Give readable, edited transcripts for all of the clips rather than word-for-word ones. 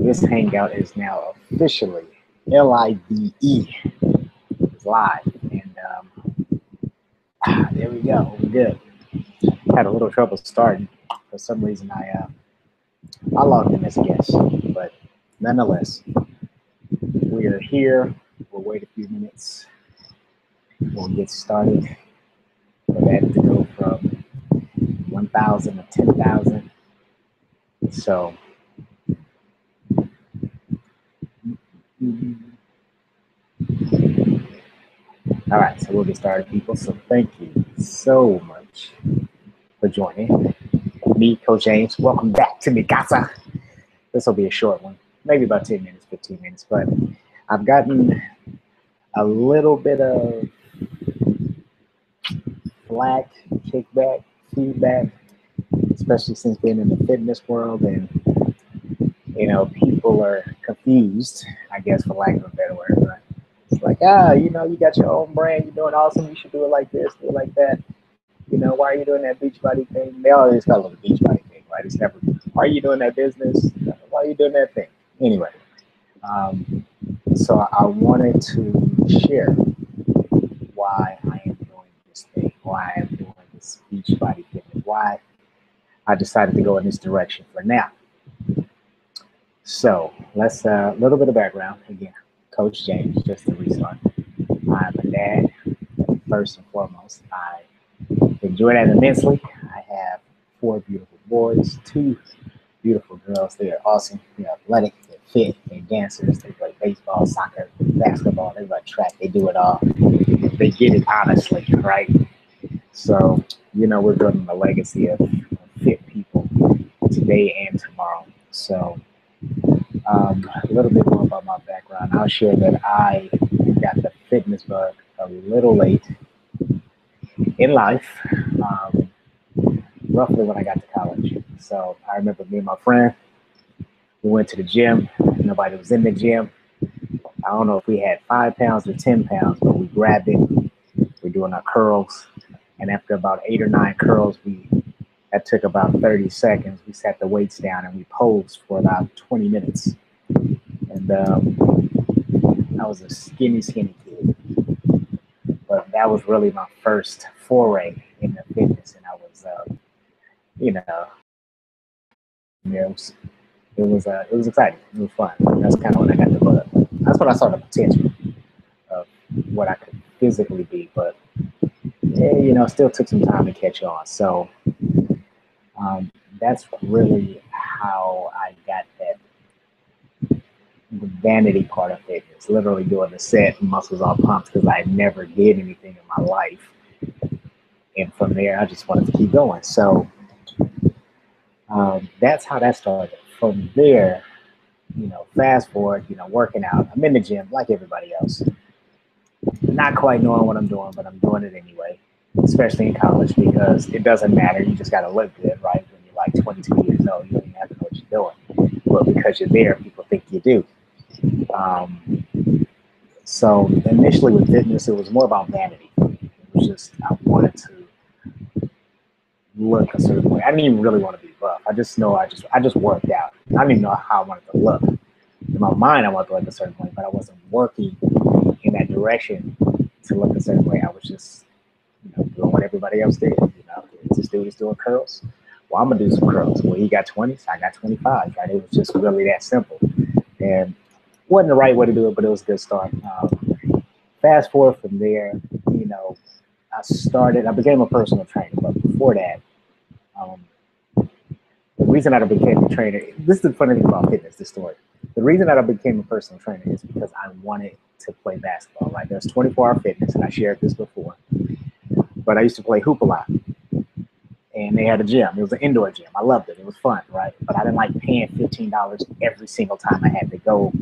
This hangout is now officially live. It's live, and there we go. We're good. Had a little trouble starting. For some reason, I logged in as a guest, but nonetheless, we are here. We'll wait a few minutes. We'll get started. For that to go from 1,000 to 10,000. So. All right, so we'll get started, people. So thank you so much for joining me, Coach James. Welcome back to mi casa. This will be a short one, maybe about 10 minutes, 15 minutes, but I've gotten a little bit of flack, kickback, feedback, especially since being in the fitness world, and people are confused, I guess, for lack of a better word. Right? It's like, you got your own brand, you're doing awesome, you should do it like this, do it like that. Why are you doing that Beachbody thing? They always call it a Beachbody thing, right? It's never, why are you doing that business? Why are you doing that thing? Anyway, so I wanted to share why I am doing this thing, why I am doing this Beachbody fitness, why I decided to go in this direction for now. So let's a little bit of background. Again, Coach James, just to restart. I'm a dad, first and foremost. I enjoy that immensely. I have 4 beautiful boys, 2 beautiful girls. They are awesome. They're athletic, they're fit, they're dancers. They play baseball, soccer, basketball, they run track, they do it all. They get it honestly, right? So, we're building a legacy of fit people today and tomorrow. So, a little bit more about my background. I'll share that I got the fitness bug a little late in life, roughly when I got to college. So I remember me and my friend, we went to the gym. Nobody was in the gym. I don't know if we had 5 pounds or 10 pounds, but we grabbed it. We're doing our curls. And after about 8 or 9 curls, that took about 30 seconds. We sat the weights down and we posed for about 20 minutes. And I was a skinny kid. But that was really my first foray into fitness. And I was, it was exciting. It was fun. That's kind of when I got the bug. That's when I saw the potential of what I could physically be. But, still took some time to catch on. So that's really how I got the vanity part of fitness, literally doing the set, muscles all pumped, because I never did anything in my life. And from there, I just wanted to keep going. So that's how that started. From there, fast forward, working out. I'm in the gym like everybody else. Not quite knowing what I'm doing, but I'm doing it anyway, especially in college, because it doesn't matter. You just got to look good, right? When you're like 22 years old, you don't even have to know what you're doing. But because you're there, people think you do. So initially with fitness, it was more about vanity. It was just, I wanted to look a certain way. I didn't even really want to be buff. I just know I just worked out. I didn't even know how I wanted to look. In my mind, I wanted to look a certain way, but I wasn't working in that direction to look a certain way. I was just, doing what everybody else did. This dude is doing curls. Well, I'm gonna do some curls. Well, he got 20s, I got 25. Right? It was just really that simple, and wasn't the right way to do it, but it was a good start. Fast forward from there, I became a personal trainer, but before that, the reason that I became a trainer, this is the funny thing about fitness, this story. The reason that I became a personal trainer is because I wanted to play basketball, right? There's 24-hour fitness, and I shared this before, but I used to play hoop a lot. And they had a gym. It was an indoor gym. I loved it. It was fun, right? But I didn't like paying $15 every single time I had to go,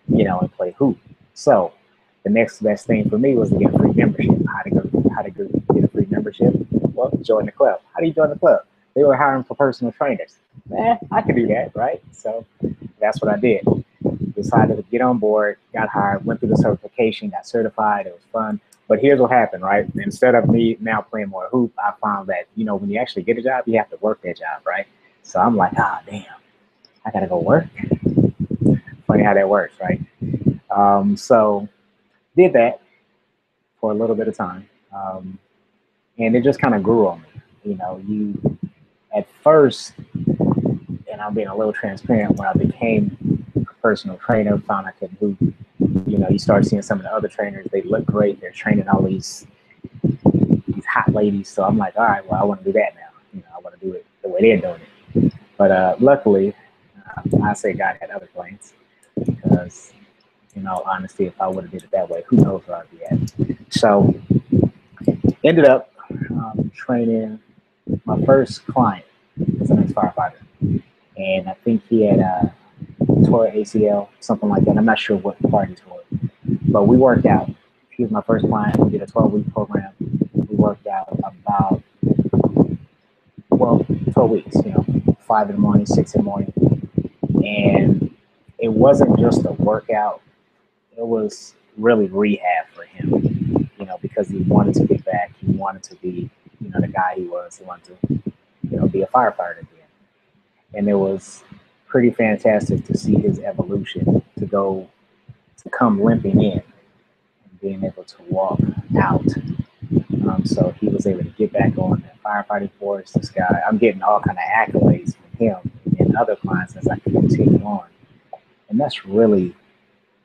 and play hoop. So the next best thing for me was to get a free membership. How to get a free membership? Well, join the club. How do you join the club? They were hiring for personal trainers. I could do that, right? So that's what I did. Decided to get on board, got hired, went through the certification, got certified. It was fun. But here's what happened, right? Instead of me now playing more hoop, I found that, when you actually get a job, you have to work that job, right? So I'm like, damn, I got to go work. funny how that works, right? So did that for a little bit of time, and it just kind of grew on me. You know, you at first, and I'm being a little transparent, when I became a personal trainer, found I could do, you know, you start seeing some of the other trainers, they look great, they're training all these hot ladies. So I'm like, all right, well, I want to do that now. You know, I want to do it the way they're doing it. But luckily, I say God had other plans because, in all honesty, if I would have did it that way, who knows where I'd be at. So ended up training my first client was an ex-firefighter. And I think he had tore ACL, something like that. I'm not sure what part he tore, but we worked out. He was my first client. We did a 12-week program. We worked out about, well, 12 weeks, you know, 5 in the morning, 6 in the morning. And it wasn't just a workout. It was really rehab for him, you know, because he wanted to get back. He wanted to be, you know, the guy he was. He wanted to, you know, be a firefighter again. And it was pretty fantastic to see his evolution to come limping in and being able to walk out. So he was able to get back on that firefighting force. This guy, I'm getting all kind of accolades from him and other clients as I continue on. And that's really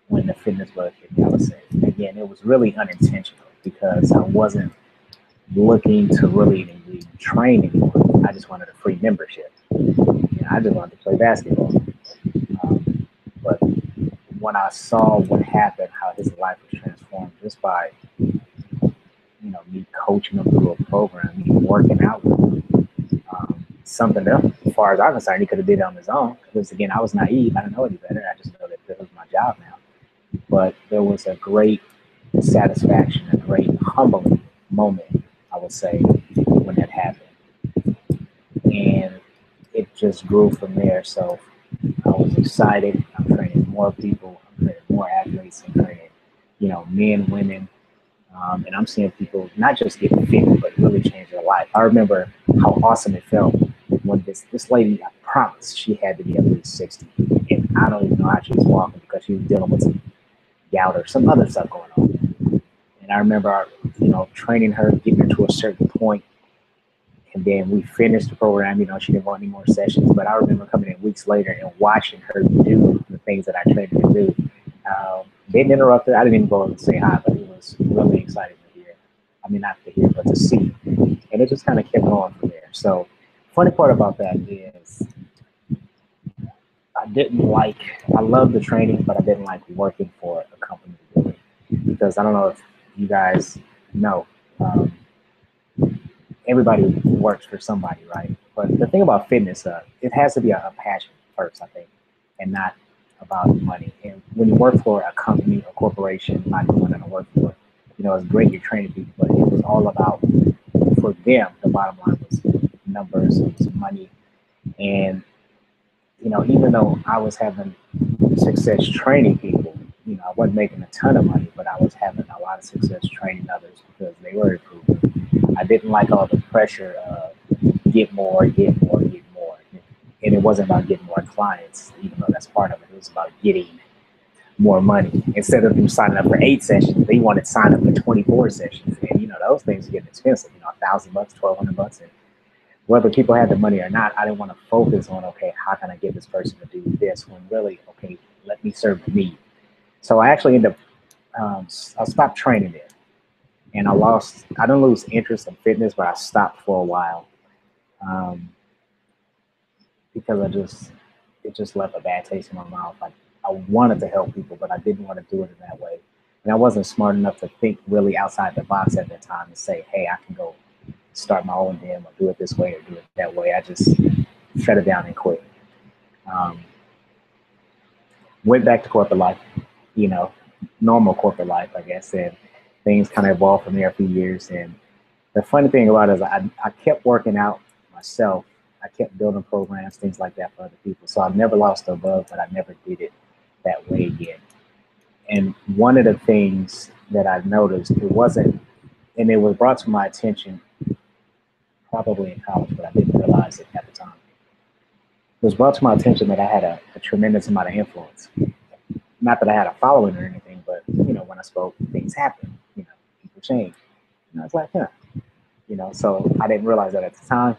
when the fitness bug hit me, I would say. Again, it was really unintentional because I wasn't looking to really train anymore. I just wanted a free membership. You know, I just wanted to play basketball. But when I saw what happened, how his life was transformed just by, you know, me coaching him through a program, me working out with him, something that, as far as I'm concerned, he could have did it on his own. Because again, I was naive. I didn't know any better. I just know that this was my job now. But there was a great satisfaction, a great humbling moment, I would say, when that happened. And it just grew from there. So I was excited. I'm training more people. I'm training more athletes. I'm training, you know, men, women. And I'm seeing people not just get fit, but really change their life. I remember how awesome it felt when this lady, I promise, she had to be at least 60. And I don't even know how she was walking because she was dealing with some gout or some other stuff going on. And I remember, you know, training her, getting her to a certain point, and then we finished the program. You know, she didn't want any more sessions, but I remember coming in weeks later and watching her do the things that I trained her to do. Didn't interrupt her. I didn't even go and say hi, but it was really exciting to hear. I mean, not to hear, but to see. And it just kind of kept going from there. So, funny part about that is I loved the training, but I didn't like working for a company to do it. Because I don't know if you guys know, everybody works for somebody, right? But the thing about fitness, it has to be a passion first, I think, and not about money. And when you work for a company, a corporation, not even one that I work for, you know, it's great you're training people, but it was all about, for them, the bottom line was numbers, it was money. And, you know, even though I was having success training people, you know, I wasn't making a ton of money, but I was having a lot of success training others because they were improving. I didn't like all the pressure of get more, get more, get more. And it wasn't about getting more clients, even though that's part of it. It was about getting more money. Instead of them signing up for 8 sessions, they wanted to sign up for 24 sessions. And, you know, those things are getting expensive, you know, $1,000, $1,200. And whether people had the money or not, I didn't want to focus on, okay, how can I get this person to do this when really, okay, let me serve the need. So I actually ended up, I stopped training it. And I didn't lose interest in fitness, but I stopped for a while because it just left a bad taste in my mouth. Like, I wanted to help people, but I didn't want to do it in that way. And I wasn't smart enough to think really outside the box at that time and say, hey, I can go start my own gym or do it this way or do it that way. I just shut it down and quit. Went back to corporate life, you know, normal corporate life, I guess, and things kind of evolved from there a few years. And the funny thing about it is I kept working out myself. I kept building programs, things like that for other people. So I never lost the bug, but I never did it that way again. And one of the things that I noticed, it was brought to my attention probably in college, but I didn't realize it at the time. It was brought to my attention that I had a tremendous amount of influence. not that I had a following or anything, but when I spoke, things happened. People change. And I was like, huh. So I didn't realize that at the time.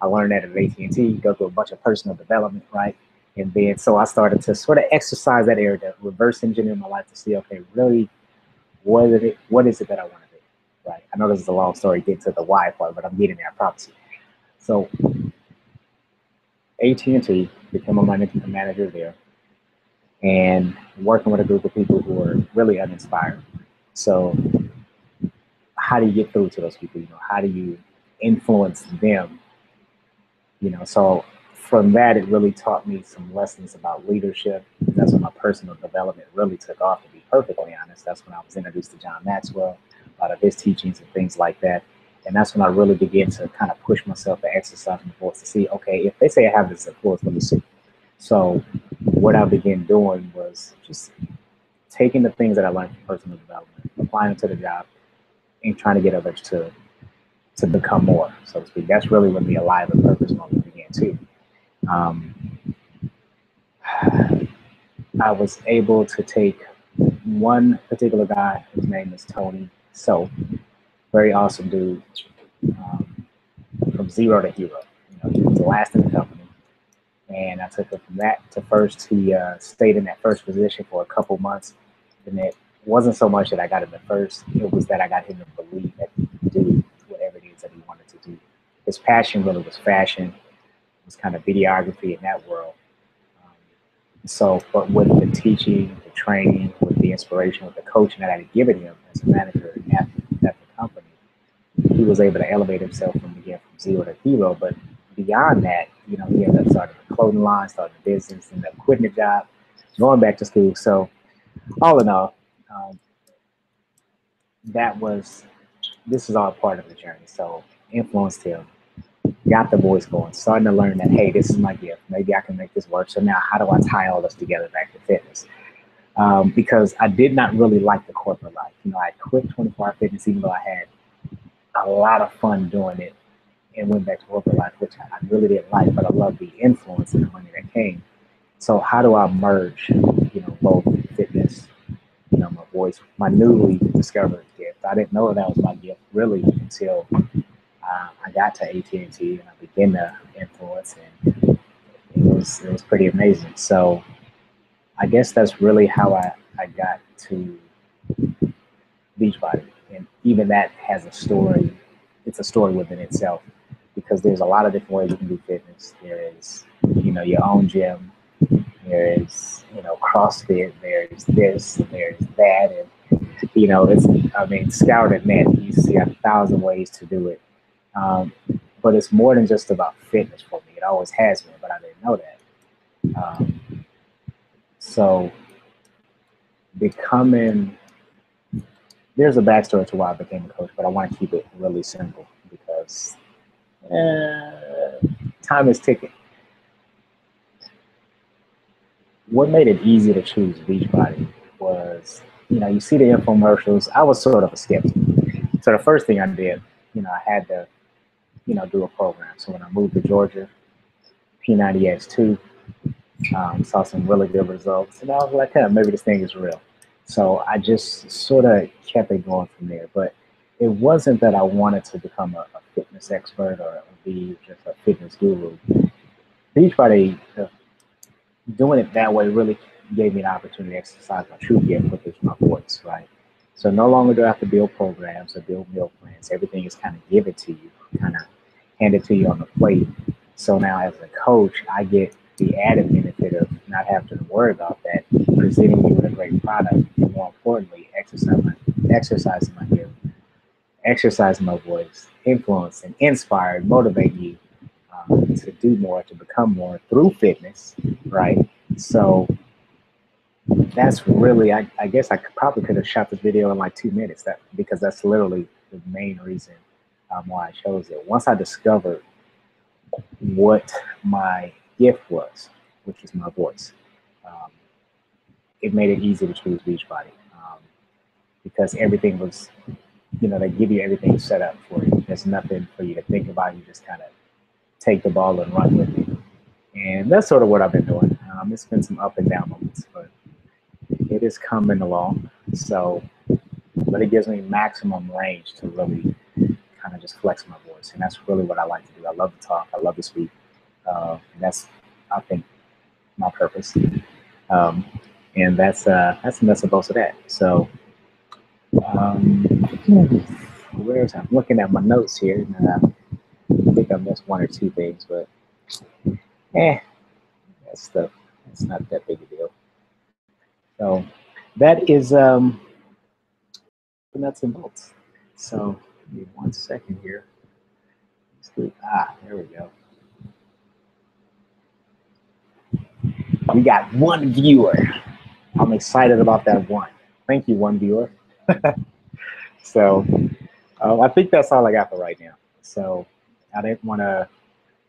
I learned that at AT&T, go through a bunch of personal development, right? And then so I started to sort of exercise that area, to reverse engineer my life to see, okay, really, what is it that I want to do, right? I know this is a long story, get to the why part, but I'm getting there, I promise you. So AT&T, became a manager there, and working with a group of people who are really uninspired. So how do you get through to those people? How do you influence them? So from that, it really taught me some lessons about leadership. That's when my personal development really took off, to be perfectly honest. That's when I was introduced to John Maxwell, a lot of his teachings and things like that. And that's when I really began to kind of push myself to exercise my voice to see, okay, if they say I have this influence, let me see. So what I began doing was just taking the things that I learned from personal development, applying them to the job, and trying to get others to become more, so to speak. That's really when the alive and purpose moment began too. Um, I was able to take one particular guy, his name is Tony. So very awesome dude, um, from zero to hero. He was the last in the company, and I took him from that to first. He stayed in that first position for a couple months, and it wasn't so much that I got him at first; it was that I got him to believe that he could do whatever it is that he wanted to do. His passion really was fashion. It was kind of videography in that world. So, but with the teaching, the training, with the inspiration, with the coaching that I had given him as a manager at the company, he was able to elevate himself from zero to hero. But beyond that, he ended up starting a clothing line, starting a business, ended up quitting the job, going back to school. So, all in all, um, that was this is all part of the journey. So, influenced him, got the voice going, starting to learn that, hey, this is my gift. Maybe I can make this work. So now, how do I tie all this together back to fitness? Because I did not really like the corporate life. I quit 24-hour fitness, even though I had a lot of fun doing it, and went back to corporate life, which I really didn't like, but I loved the influence and the money that came. So how do I merge, both fitness, my voice, my newly discovered gift? I didn't know that was my gift really until I got to AT&T and I began to influence, and it was pretty amazing. So I guess that's really how I got to Beachbody, and even that has a story. It's a story within itself, because there's a lot of different ways you can do fitness. There is, your own gym. There is, CrossFit. There's this. There's that, and scout and net. You see 1,000 ways to do it. But it's more than just about fitness for me. It always has been, but I didn't know that. So becoming, there's a backstory to why I became a coach, but I want to keep it really simple because time is ticking. What made it easy to choose Beachbody was, you see the infomercials. I was sort of a skeptic. So the first thing I did, I had to, do a program. So when I moved to Georgia, P90X2, saw some really good results. And I was like, maybe this thing is real. So I just sort of kept it going from there. But it wasn't that I wanted to become a fitness expert or be just a fitness guru. Beachbody, doing it that way really gave me an opportunity to exercise my true gift, which is my voice, right? So no longer do I have to build programs or build meal plans. Everything is kind of given to you, kind of handed to you on the plate. So now as a coach, I get the added benefit of not having to worry about that, presenting you with a great product, and more importantly, exercising my gift, exercising my voice, influence and inspire, motivate you to do more, to become more through fitness, right? So that's really, I guess I probably could have shot this video in like 2 minutes, because that's literally the main reason why I chose it. Once I discovered what my gift was, which is my voice, it made it easy to choose Beachbody, because everything was, they give you everything set up for you. There's nothing for you to think about. You just kind of take the ball and run with it. And that's sort of what I've been doing. It's been some up and down moments, but it is coming along. So, but it gives me maximum range to really kind of just flex my voice, and that's really what I like to do. I love to talk. I love to speak. And that's, I think, my purpose. Um, and that's nuts and bolts of that. So, um, where's I'm looking at my notes here, and I think I missed one or two things, but that's stuff. It's not that big a deal. So that is the nuts and bolts. So give me 1 second here. There we go. We got one viewer. I'm excited about that one. Thank you, one viewer. So I think that's all I got for right now. So I didn't want to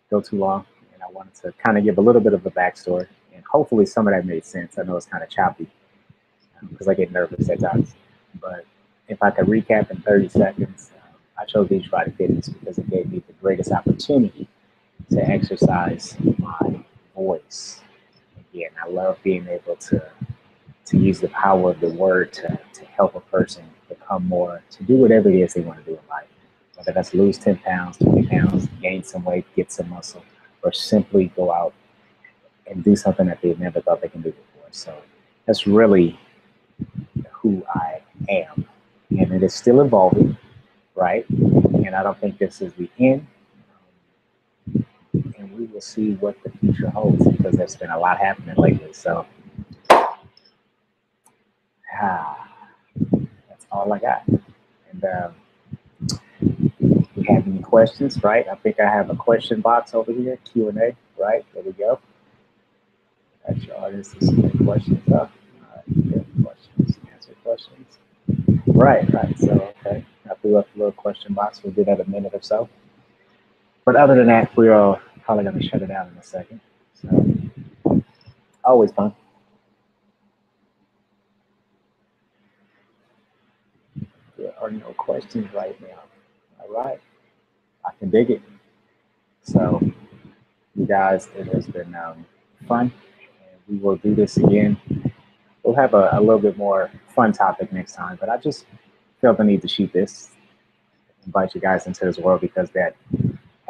go too long, and I wanted to kind of give a little bit of a backstory, and hopefully some of that made sense. I know it's kind of choppy because I get nervous at times, but if I could recap in 30 seconds, I chose Beachbody Fitness because it gave me the greatest opportunity to exercise my voice. Again, I love being able to use the power of the word to help a person become more, to do whatever it is they want to do in life. Whether that's lose 10 pounds, 20 pounds, gain some weight, get some muscle, or simply go out and do something that they've never thought they can do before. So that's really who I am. And it is still evolving, right? And I don't think this is the end. And we will see what the future holds because there's been a lot happening lately. So that's all I got. And if you have any questions, right? I think I have a question box over here, Q&A, right? There we go. That's your audience to submit questions up. Questions, answer questions. Right. So, okay. I threw up a little question box. We'll do that a minute or so. But other than that, we're probably going to shut it down in a second. So, always fun. There are no questions right now. All right. I can dig it. So, you guys, it has been fun. And we will do this again. We'll have a little bit more fun topic next time, but I just felt the need to shoot this, invite you guys into this world because that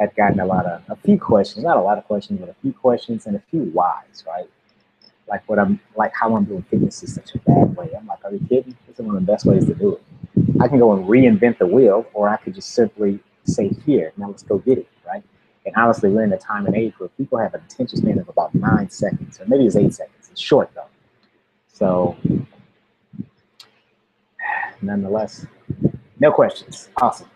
had gotten a few questions, not a lot of questions, but a few questions and a few whys, right? Like how I'm doing fitness is such a bad way. I'm like, are you kidding? This is one of the best ways to do it. I can go and reinvent the wheel, or I could just simply say, here, now let's go get it, right? And honestly, we're in a time and age where people have an attention span of about 9 seconds, or maybe it's 8 seconds. It's short though. So, nonetheless, no questions. Awesome.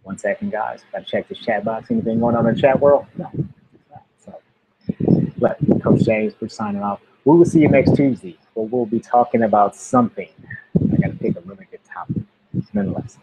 1 second, guys. Gotta check this chat box. Anything going on in the chat world? No. So, but Coach James, we're signing off. We will see you next Tuesday, where we'll be talking about something. I gotta pick a really good topic. Nonetheless.